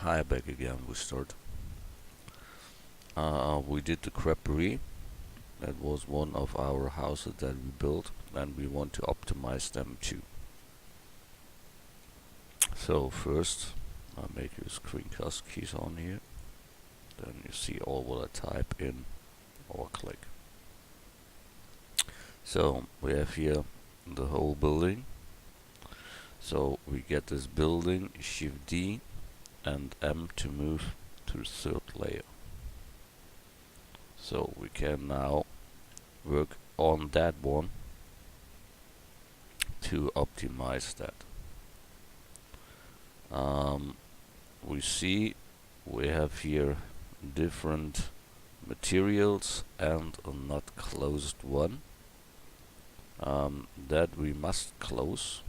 Hi, back again. We start. We did the creperie. That was one of our houses that we built, and we want to optimize them too. So first, I'll make your screencast keys on here. Then you see all what I type in or click. So we have here the whole building. So we get this building, Shift D and M to move to the third layer. So we can now work on that one to optimize that. We see we have here different materials and a not closed one that we must close,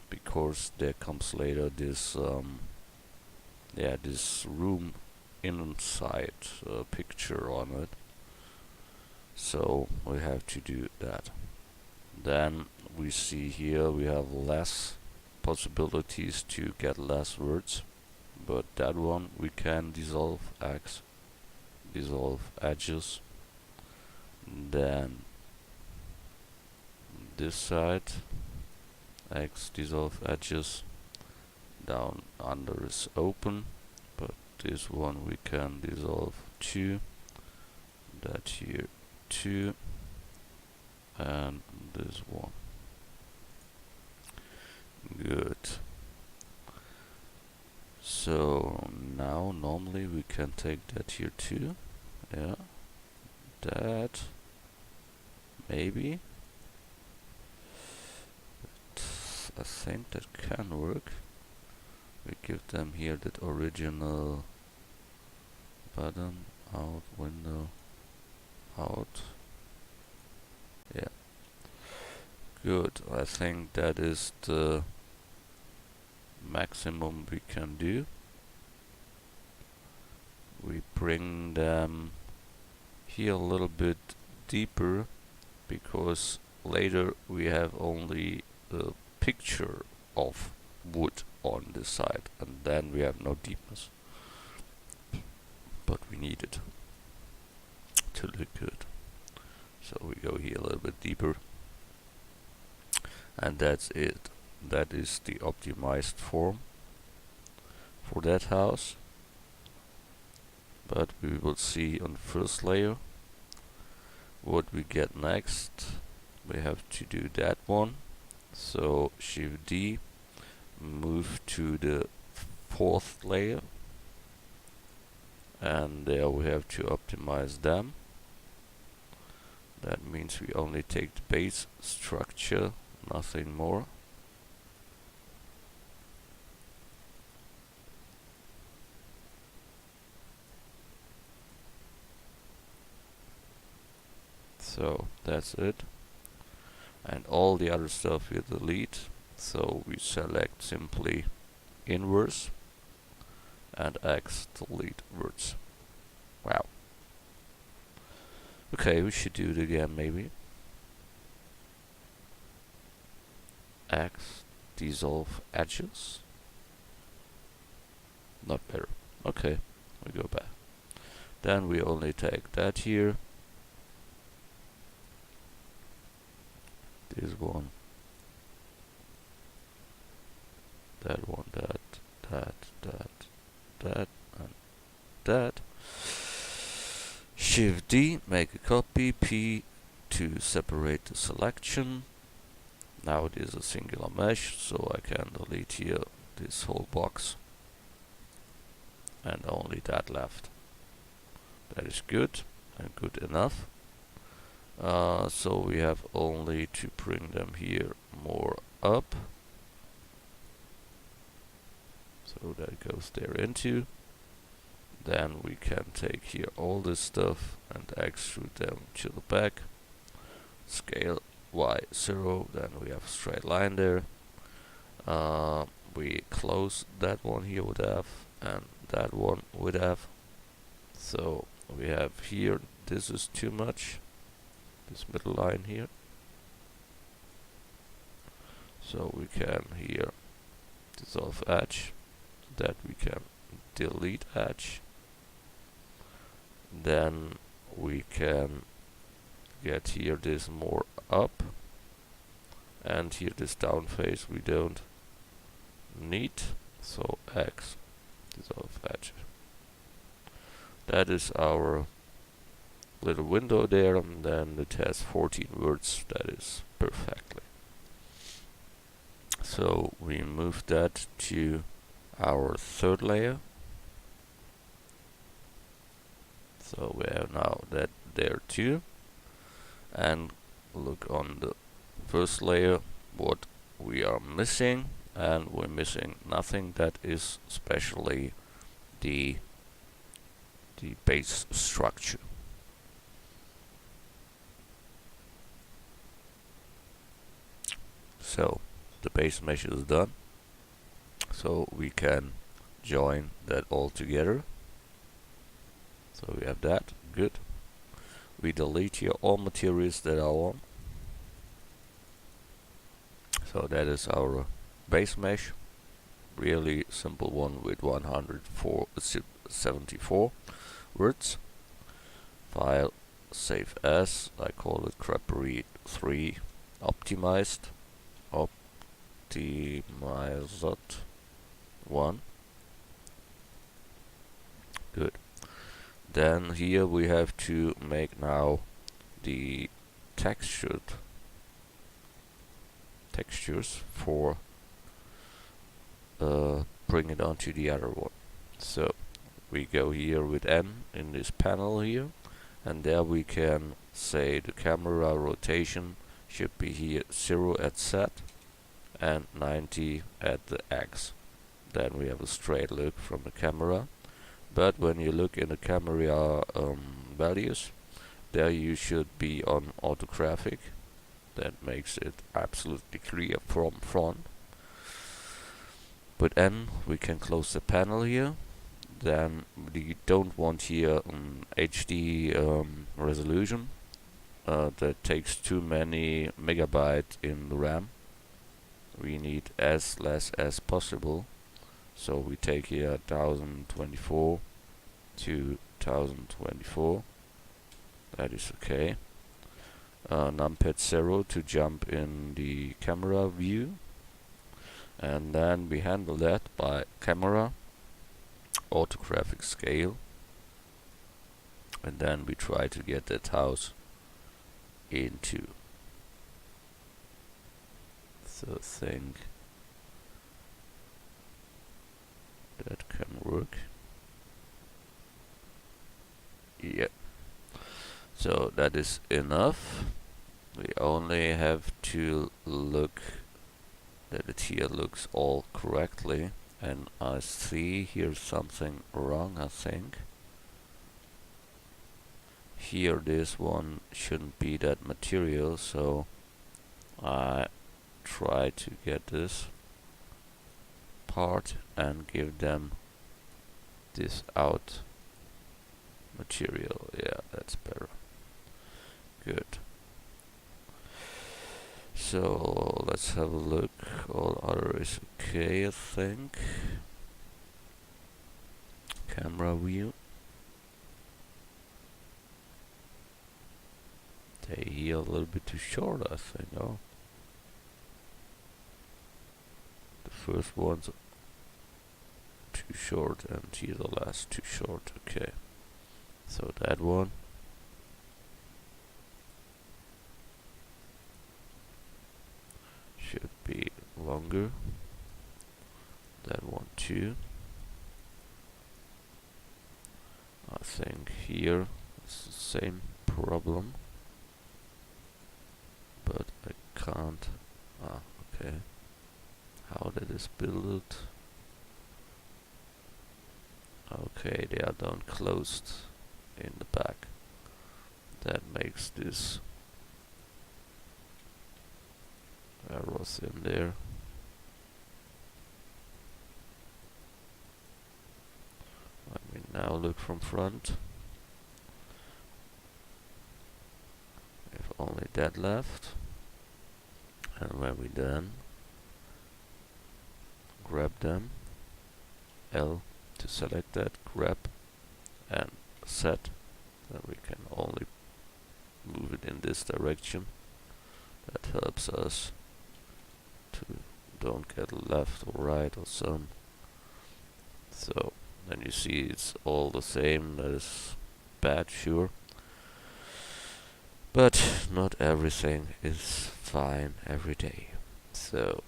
because there comes later this this room inside picture on it, so we have to do that. Then we see here we have less possibilities to get less words, but that one we can dissolve X, dissolve edges. Then this side X, dissolve edges. Down under is open, but this one we can dissolve 2, that here 2, and this one. Good. So now normally we can take that here too. Yeah. That. Maybe. But I think that can work. We give them here that original button, out, window, out. Yeah. Good. I think that is the maximum we can do. We bring them here a little bit deeper, because later we have only a picture of wood on this side, and then we have no deepness, but we need it to look good. So we go here a little bit deeper, and that's it. That is the optimized form for that house. But we will see on the first layer what we get next. We have to do that one. So Shift D, move to the fourth layer, and there we have to optimize them. That means we only take the base structure, nothing more. So that's it, and all the other stuff we delete. So we select simply inverse and X, delete words. Wow. Okay, we should do it again maybe. X, dissolve edges. Not better. Okay, we go back. Then we only take that here. This one. That one, that, and that. Shift D, make a copy, P to separate the selection. Now it is a singular mesh, so I can delete here this whole box, and only that left. That is good and good enough. So we have only to bring them here more up. So that goes there into. Then we can take here all this stuff and extrude them to the back. Scale Y0, then we have a straight line there. We close that one here with F and that one with F. So we have here, this is too much, this middle line here. So we can here dissolve edge, that we can delete edge. Then we can get here this more up, and here this down face we don't need, so X dissolve edge. That is our little window there, and then it has 14 words. That is perfectly. So we move that to our third layer. So we have now that there too. And look on the first layer what we are missing, and we're missing nothing. That is especially the base structure. So the base mesh is done, so we can join that all together. So we have that, good. We delete here all materials that are on. So that is our base mesh, really simple one with 174 words. File, save as, I call it creperie 3 optimized. Optimized 1. Good. Then here we have to make now the textures for bring it onto the other one. So we go here with N in this panel here, and there we can say the camera rotation should be here 0 at Z and 90 at the X. Then we have a straight look from the camera. But when you look in the camera values, there you should be on orthographic. That makes it absolutely clear from front. With N we can close the panel here. Then we don't want here HD resolution. That takes too many megabytes in the RAM. We need as less as possible. So we take here 1024 to 1024. That is okay. Numpad 0 to jump in the camera view. And then we handle that by camera, orthographic scale. And then we try to get that house into. So I think that can work. Yeah. So that is enough. We only have to look that it here looks all correctly. And I see here's something wrong, I think. Here this one shouldn't be that material, so I try to get this part and give them this out material. Yeah, that's better. Good. So let's have a look. All other is okay, I think. Camera view. They here a little bit too short, I think. Oh, the first one's too short, and here the last too short. Okay, so that one. Should be longer. That one too. I think here it's the same problem, but I can't. Ah, okay. How did this build? Okay, they are done closed in the back. That makes this arrows in there. Let me now look from front. We have only that left. And when we done, grab them, L to select that, grab and set. Then we can only move it in this direction. That helps us to don't get left or right or some. So then you see it's all the same. That is bad, sure, but not everything is fine every day. So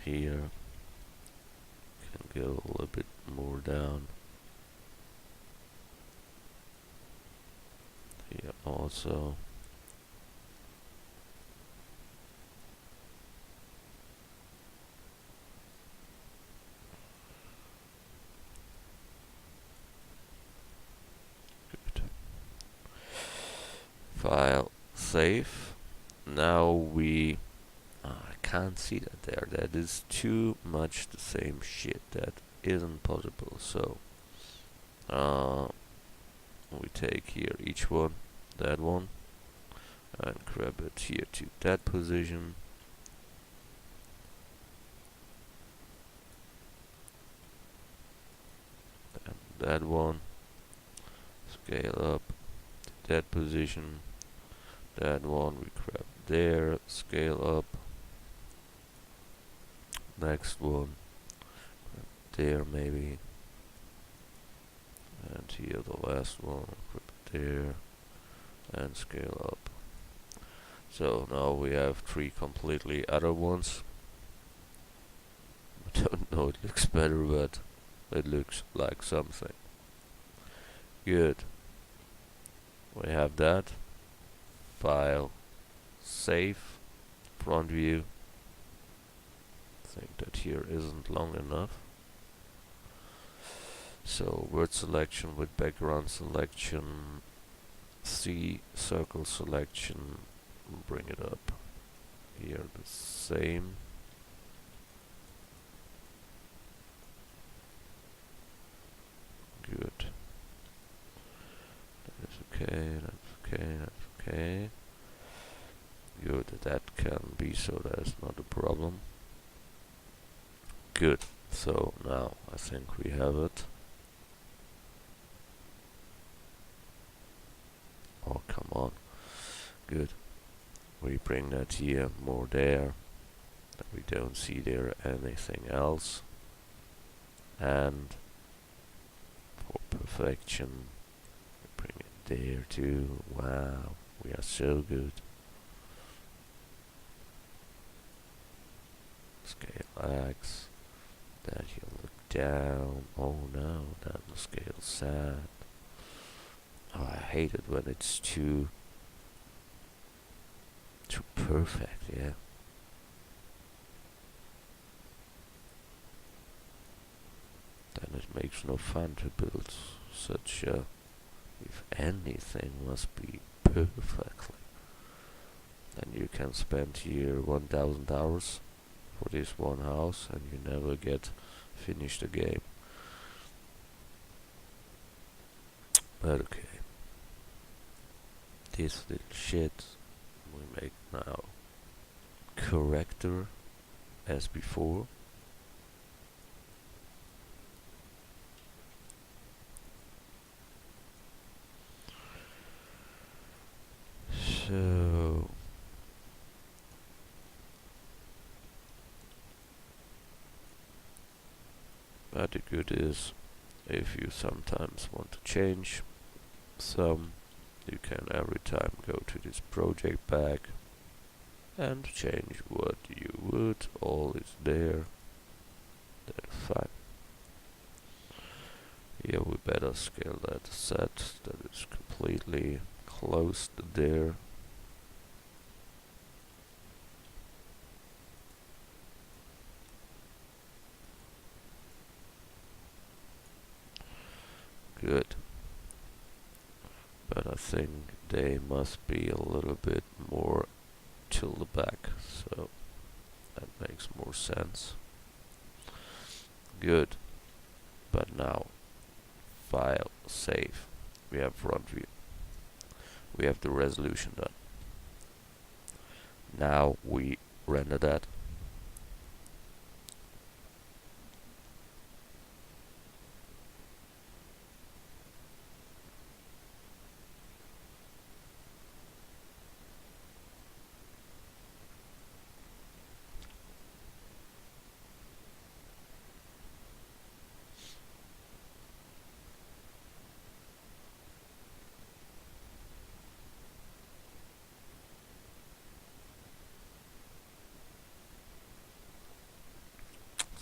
here can go a little bit more down. Here also. Good. File, save. Now we I can't see that there. That is too much the same shit. That isn't possible. So we take here each one, that one, and grab it here to that position. And that one, scale up to that position. That one we grab there, scale up. Next one, grab there maybe. And here the last one, grab there and scale up. So now we have 3 completely other ones. I don't know, it looks better, but it looks like something. Good. We have that. File, save, front view. I think that here isn't long enough. So word selection with background selection, C circle selection, bring it up. Here the same. Good. That is okay, that's okay, that's okay. Good, that can be so that's not a problem. Good, so now I think we have it. Oh, come on. Good. We bring that here more there. That we don't see there anything else. And for perfection, we bring it there too. Wow, we are so good. Scale X. Then you look down. Oh no, then the scale Z. Oh, I hate it when it's too perfect, yeah. Then it makes no fun to build such a, if anything must be perfectly. Then you can spend here 1000 hours for this one house and you never get finished the game. But okay. This little shit we make now corrector as before. So but the good is if you sometimes want to change some, you can every time go to this project bag and change what you would. All is there. That's fine. Here we better scale that set that is completely closed there. Good. But I think they must be a little bit more to the back, so that makes more sense. Good. But now, file, save. We have front view. We have the resolution done. Now we render that.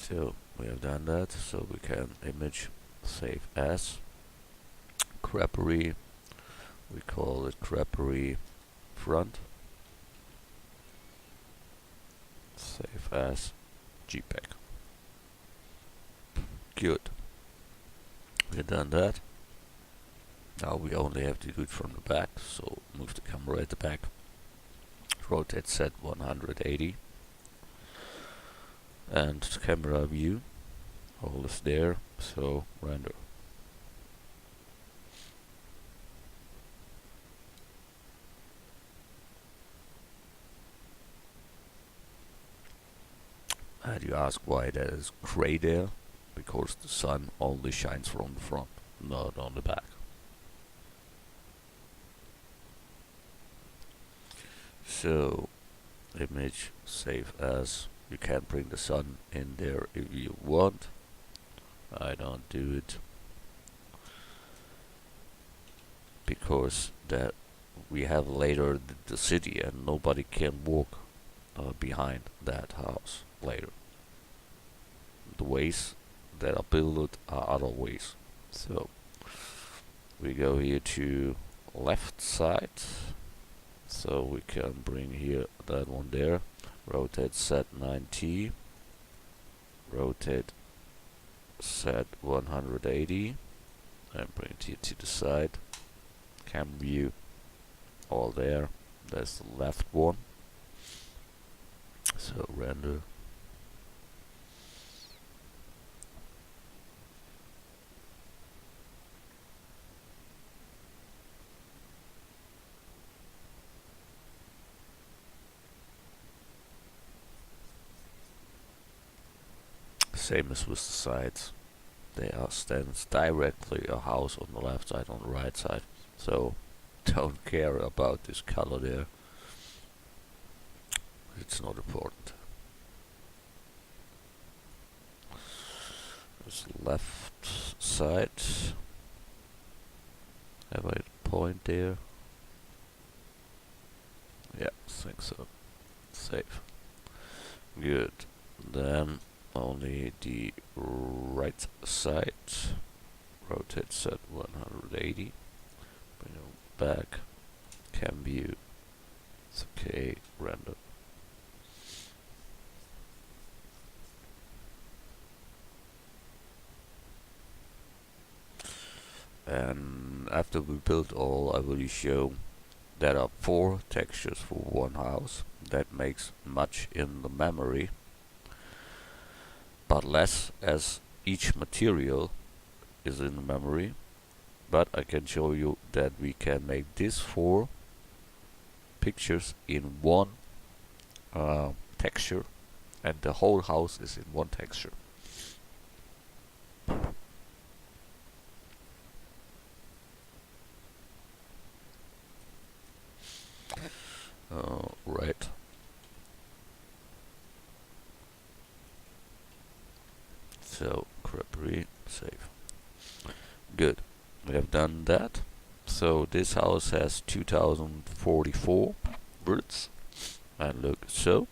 So we have done that, so we can image save as creperie. We call it creperie front. Save as JPEG. Good. We've done that. Now we only have to do it from the back, so move the camera at the back. Rotate set 180. And camera view. All is there, so render. And you ask why there is gray there? Because the sun only shines from the front, not on the back. So, image save as. You can bring the sun in there if you want. I don't do it because that we have later the city and nobody can walk behind that house later. The ways that are built are other ways. So we go here to left side, so we can bring here that one there. Rotate set 90. Rotate set 180 and bring it here to the side. Cam view all there. That's the left one. So render. Same as with the sides. They are stands directly a house on the left side, on the right side. So don't care about this color there. It's not important. There's left side. Have I a point there? Yeah, I think so. Save. Good. Then only the right side. Rotate set 180. Bring it back. Cam view. It's okay. Render. And after we build all, I will show there are 4 textures for one house. That makes much in the memory, but less as each material is in the memory. But I can show you that we can make these 4 pictures in one texture, and the whole house is in one texture. Right. So creperie save. Good. We have done that. So this house has 2044 birds, and look so.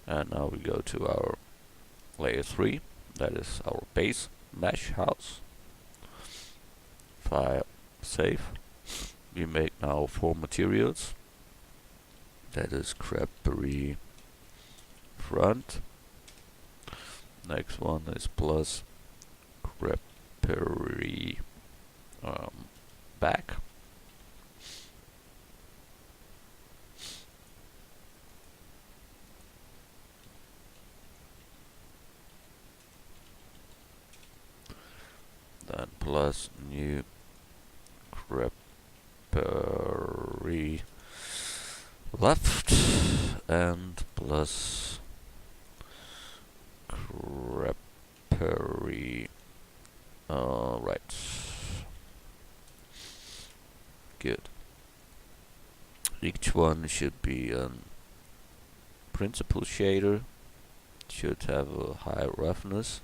And now we go to our layer 3. That is our base mesh house. File, save. We make now 4 materials. That is creperie front. Next one is plus creperie back. Then plus new creperie left and plus creperie right. Good. Each one should be a principal shader. Should have a high roughness.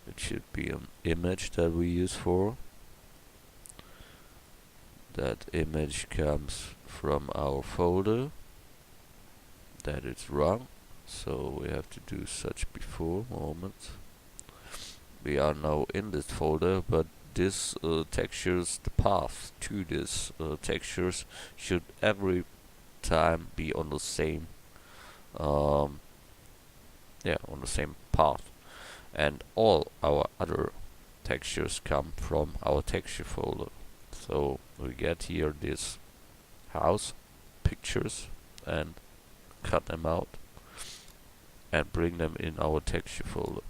It should be an image that we use for. That image comes from our folder. That is wrong. So we have to do such before moment. We are now in this folder, but this textures, the path to this textures should every time be on the same um, on the same path, and all our other textures come from our texture folder. So we get here this house pictures and cut them out and bring them in our texture folder,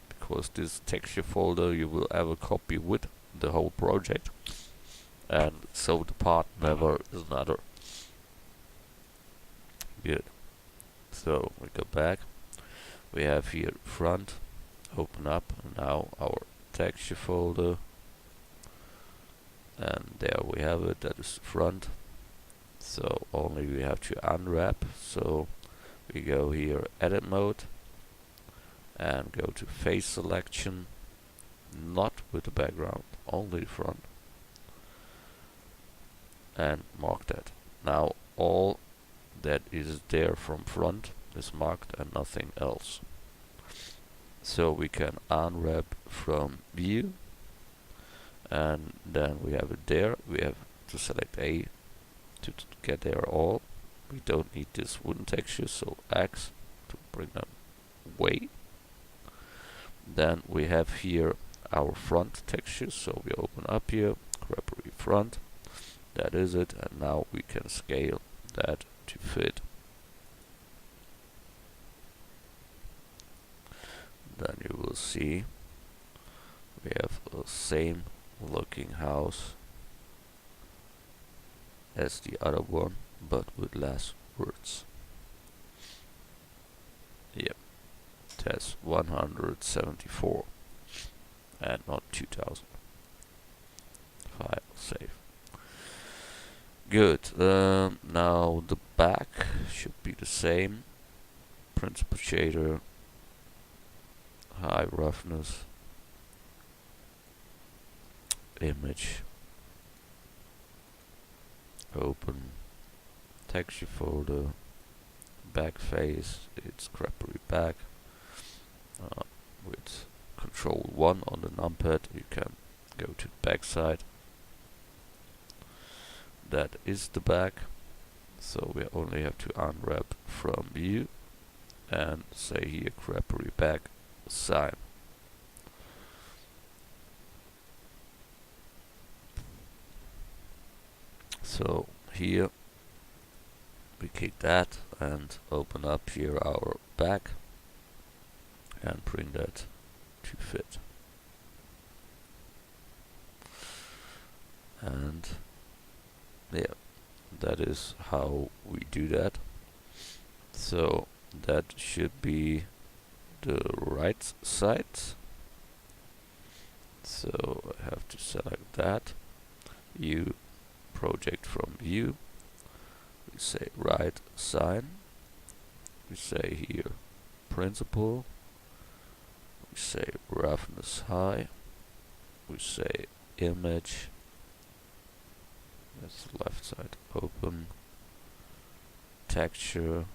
because this texture folder you will ever copy with the whole project, and so the part never is another. Good. So we go back, we have here front, open up, and now our texture folder, and there we have it, that is the front. So only we have to unwrap, so we go here edit mode and go to face selection, not with the background, only the front, and mark that. Now all that is there from front is marked and nothing else. So we can unwrap from view, and then we have it there. We have to select A to get there all. We don't need this wooden texture, so X to bring them away. Then we have here our front texture, so we open up here, creperie front, that is it, and now we can scale that to fit. Then you will see we have the same looking house as the other one, but with less words. Yep, it has 174 and not 2000. File save. Good. Now the back should be the same. Principal shader, high roughness, image, open, texture folder, back face, it's creperie back. With Control 1 on the numpad you can go to the back side. That is the back, so we only have to unwrap from view and say here creperie back sign. So here we kick that and open up here our back and bring that to fit. And yeah, that is how we do that. So that should be the right side. So I have to select that. View, project from view. We say right sign. We say here principal. We say roughness high. We say image. That's the left side. Open. Texture.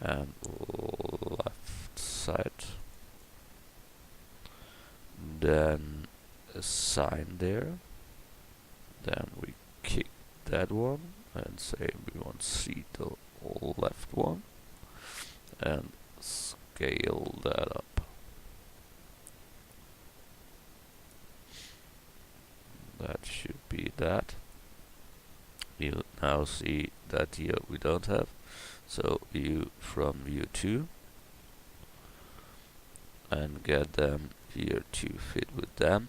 And left side. Then a sign there. Then we kick that one and say we want to see the left one and scale that up. That should be that. You now see that here we don't have. So view from view 2 and get them here to fit with them.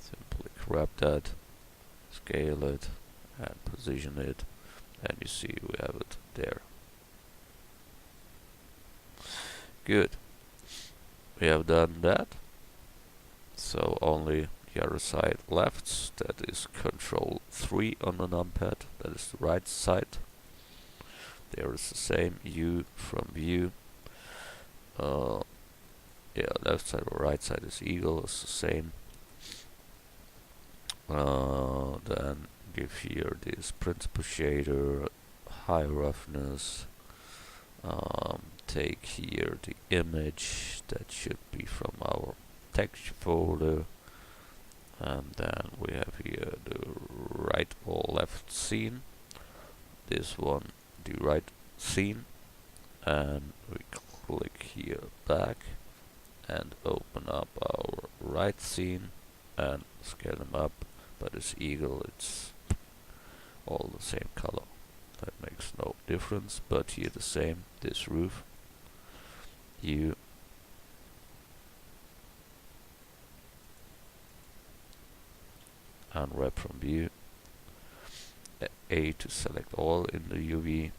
Simply grab that, scale it and position it, and you see we have it there. Good. We have done that. So only the other side left, that is Control 3 on the numpad, that is the right side. There is the same, view from view. Yeah, left side or right side is eagle, it's the same. Then give here this principal shader, high roughness, take here the image that should be from our texture folder, and then we have here the right or left scene, this one the right scene, and we click here back and open up our right scene and scale them up. But this eagle, it's all the same color, that makes no difference. But here the same, this roof, you unwrap from view, A to select all in the UV,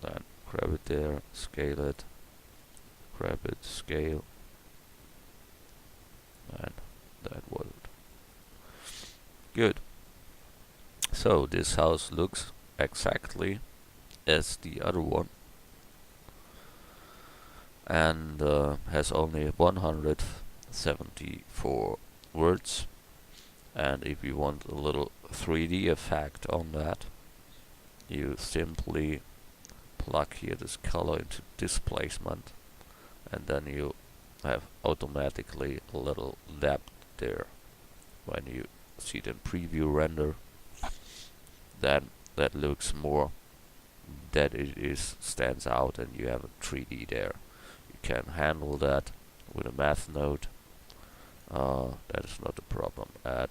then grab it there, scale it, grab it, scale, and that was it. Good. So this house looks exactly as the other one, and has only 174 words. And if you want a little 3D effect on that, you simply plug here this color into displacement, and then you have automatically a little depth there. When you see the preview render, then that looks more that it is stands out, and you have a 3D there. You can handle that with a math node. That is not a problem. Add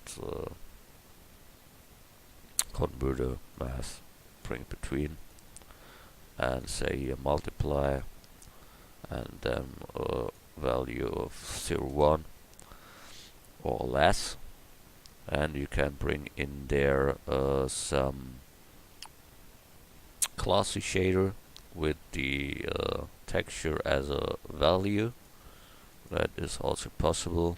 converter math, bring between, and say here multiply, and then a value of 0.1 or less, and you can bring in there some classy shader with the texture as a value. That is also possible.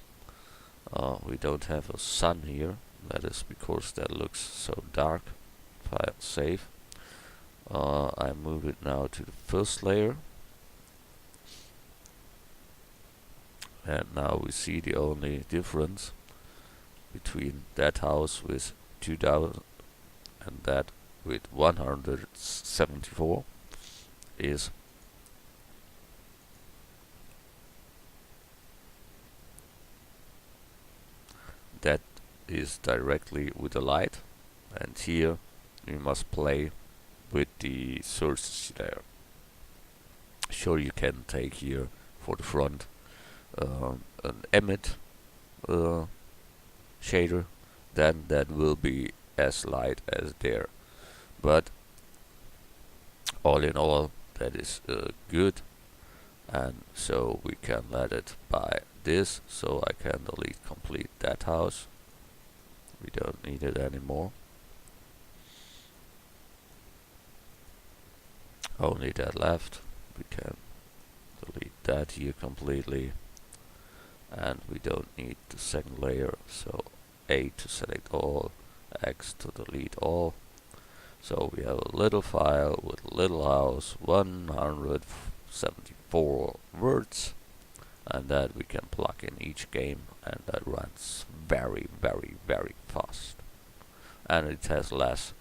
We don't have a sun here, that is because that looks so dark. File save. I move it now to the first layer, and now we see the only difference between that house with 2000 and that with 174 is that is directly with the light, and here you must play with the sources there. Sure, you can take here for the front an emit shader, then that will be as light as there. But all in all, that is good, and so we can let it by this, so I can delete complete that house. We don't need it anymore. Only that left. We can delete that here completely, and we don't need the second layer, so A to select all, X to delete all. So we have a little file with a little house, 174 words, and that we can plug in each game, and that runs very, very, very fast. And it has less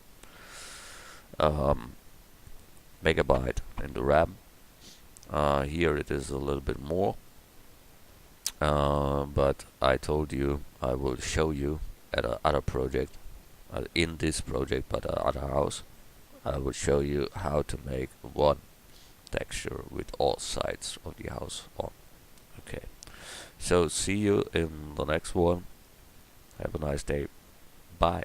megabyte in the RAM. Here it is a little bit more, but I told you I will show you at another project, in this project but other house, I will show you how to make one texture with all sides of the house on. Okay, so see you in the next one. Have a nice day. Bye.